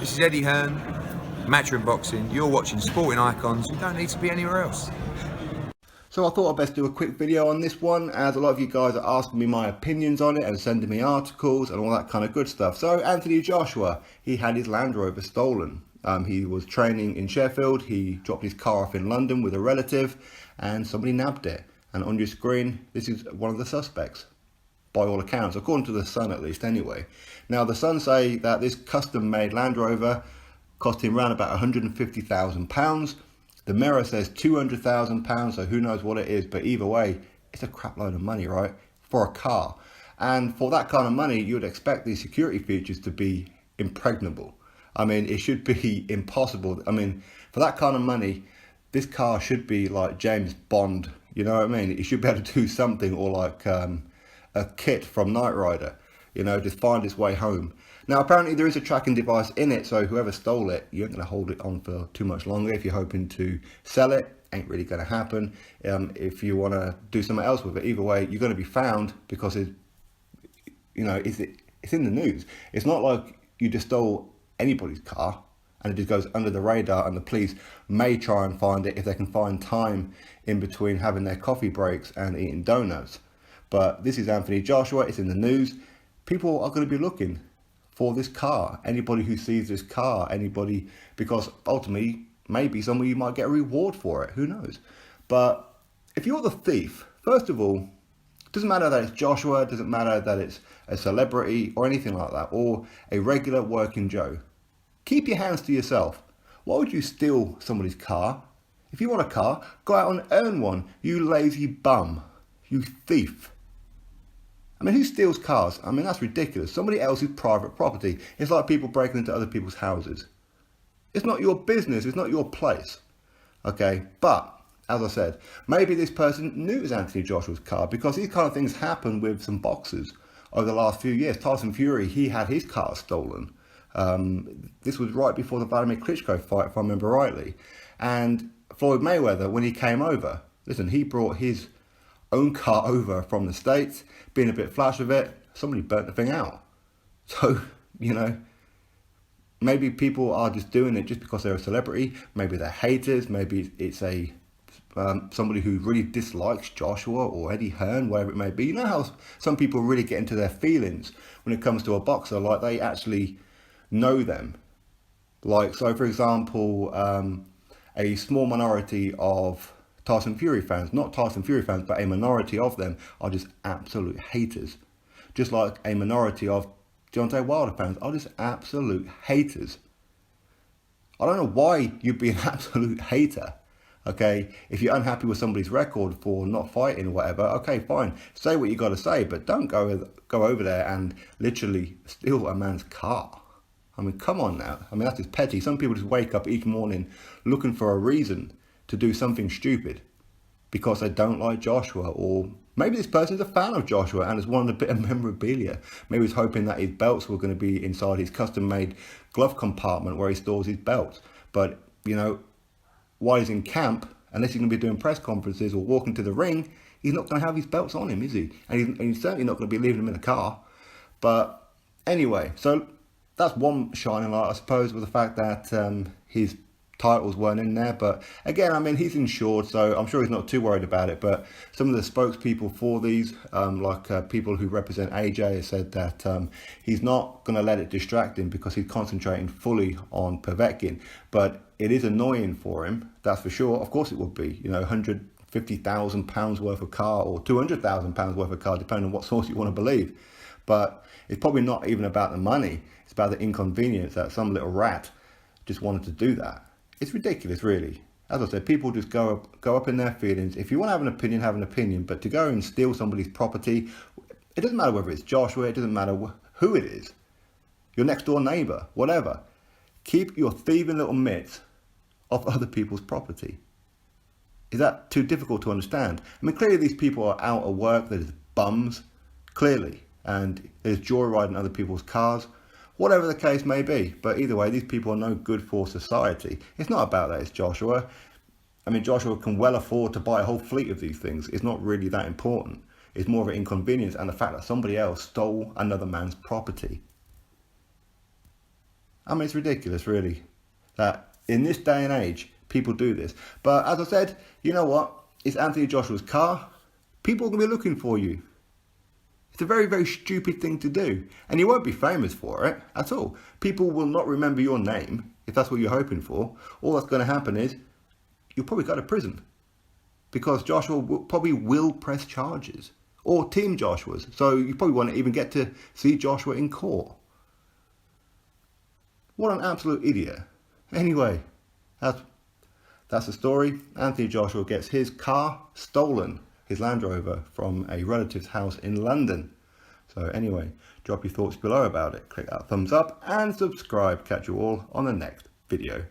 This is Eddie Hearn, Matchroom Boxing. You're watching Sporting Icons. You don't need to be anywhere else. So I thought I'd best do a quick video on this one, as a lot of you guys are asking me my opinions on it and sending me articles and all that kind of good stuff. So Anthony Joshua, he had his Land Rover stolen. He was training in Sheffield. He dropped his car off in London with a relative and somebody nabbed it. And on your screen, this is one of the suspects, by all accounts, according to the Sun at least anyway. Now the Sun say that this custom-made Land Rover cost him around about £150,000. The Mirror says £200,000, so who knows what it is, but either way, it's a crap load of money, right, for a car. And for that kind of money, you would expect these security features to be impregnable. I mean, it should be impossible. I mean, for that kind of money, this car should be like James Bond, you know what I mean? It should be able to do something, or like a Kit from Knight Rider, you know, just find its way home. Now, apparently there is a tracking device in it, so whoever stole it, you ain't going to hold it on for too much longer. If you're hoping to sell it, ain't really going to happen. If you want to do something else with it, either way, you're going to be found, because it's in the news. It's not like you just stole anybody's car and it just goes under the radar, and the police may try and find it if they can find time in between having their coffee breaks and eating donuts. But this is Anthony Joshua. It's in the news. People are going to be looking for this car. Anybody who sees this car, anybody, because ultimately maybe somewhere you might get a reward for it, who knows. But if you're the thief, first of all, it doesn't matter that it's Joshua, it doesn't matter that it's a celebrity or anything like that, or a regular working Joe. Keep your hands to yourself. Why would you steal somebody's car? If you want a car, go out and earn one, you lazy bum, you thief. I mean, who steals cars? I mean, that's ridiculous. Somebody else's private property. It's like people breaking into other people's houses. It's not your business. It's not your place. Okay, but as I said, maybe this person knew it was Anthony Joshua's car, because these kind of things happen with some boxers over the last few years. Tyson Fury, he had his car stolen. This was right before the Vladimir Klitschko fight, if I remember rightly. And Floyd Mayweather, when he came over, listen, he brought his own car over from the States, being a bit flash with it, somebody burnt the thing out. So, you know, maybe people are just doing it just because they're a celebrity. Maybe they're haters. Maybe it's somebody who really dislikes Joshua or Eddie Hearn, whatever it may be. You know how some people really get into their feelings when it comes to a boxer, like they actually know them. Like, so for example, a small minority of Tyson Fury fans, not Tyson Fury fans, but a minority of them are just absolute haters. Just like a minority of Deontay Wilder fans are just absolute haters. I don't know why you'd be an absolute hater, okay? If you're unhappy with somebody's record for not fighting or whatever, okay, fine. Say what you got to say, but don't go over there and literally steal a man's car. I mean, come on now. I mean, that's just petty. Some people just wake up each morning looking for a reason to do something stupid because they don't like Joshua, or maybe this person's a fan of Joshua and has wanted a bit of memorabilia. Maybe he's hoping that his belts were going to be inside his custom-made glove compartment where he stores his belts. But, you know, while he's in camp, unless he's going to be doing press conferences or walking to the ring, he's not going to have his belts on him, is he? And he's certainly not going to be leaving them in a car. But anyway, so that's one shining light, I suppose, with the fact that his titles weren't in there. But again, I mean, he's insured, so I'm sure he's not too worried about it. But some of the spokespeople for these, people who represent AJ, have said that he's not going to let it distract him because he's concentrating fully on Povetkin. But it is annoying for him, that's for sure. Of course it would be, you know, £150,000 worth of car, or £200,000 worth of car, depending on what source you want to believe. But it's probably not even about the money. It's about the inconvenience that some little rat just wanted to do that. It's ridiculous, really. As I said, people just go up in their feelings. If you want to have an opinion, have an opinion. But to go and steal somebody's property, it doesn't matter whether it's Joshua, it doesn't matter who it is. Your next door neighbour, whatever. Keep your thieving little mitts off other people's property. Is that too difficult to understand? I mean, clearly these people are out of work, they're just bums, clearly. And there's joyriding other people's cars. Whatever the case may be, but either way, these people are no good for society. It's not about that, it's Joshua. I mean, Joshua can well afford to buy a whole fleet of these things. It's not really that important. It's more of an inconvenience and the fact that somebody else stole another man's property. I mean, it's ridiculous, really, that in this day and age, people do this. But as I said, you know what? It's Anthony Joshua's car. People are going to be looking for you. It's a very, very stupid thing to do. And you won't be famous for it at all. People will not remember your name, if that's what you're hoping for. All that's going to happen is you'll probably go to prison. Because Joshua probably will press charges. Or Team Joshua's. So you probably won't even get to see Joshua in court. What an absolute idiot. Anyway, that's the story. Anthony Joshua gets his car stolen, his Land Rover, from a relative's house in London. So anyway, drop your thoughts below about it. Click that thumbs up and subscribe. Catch you all on the next video.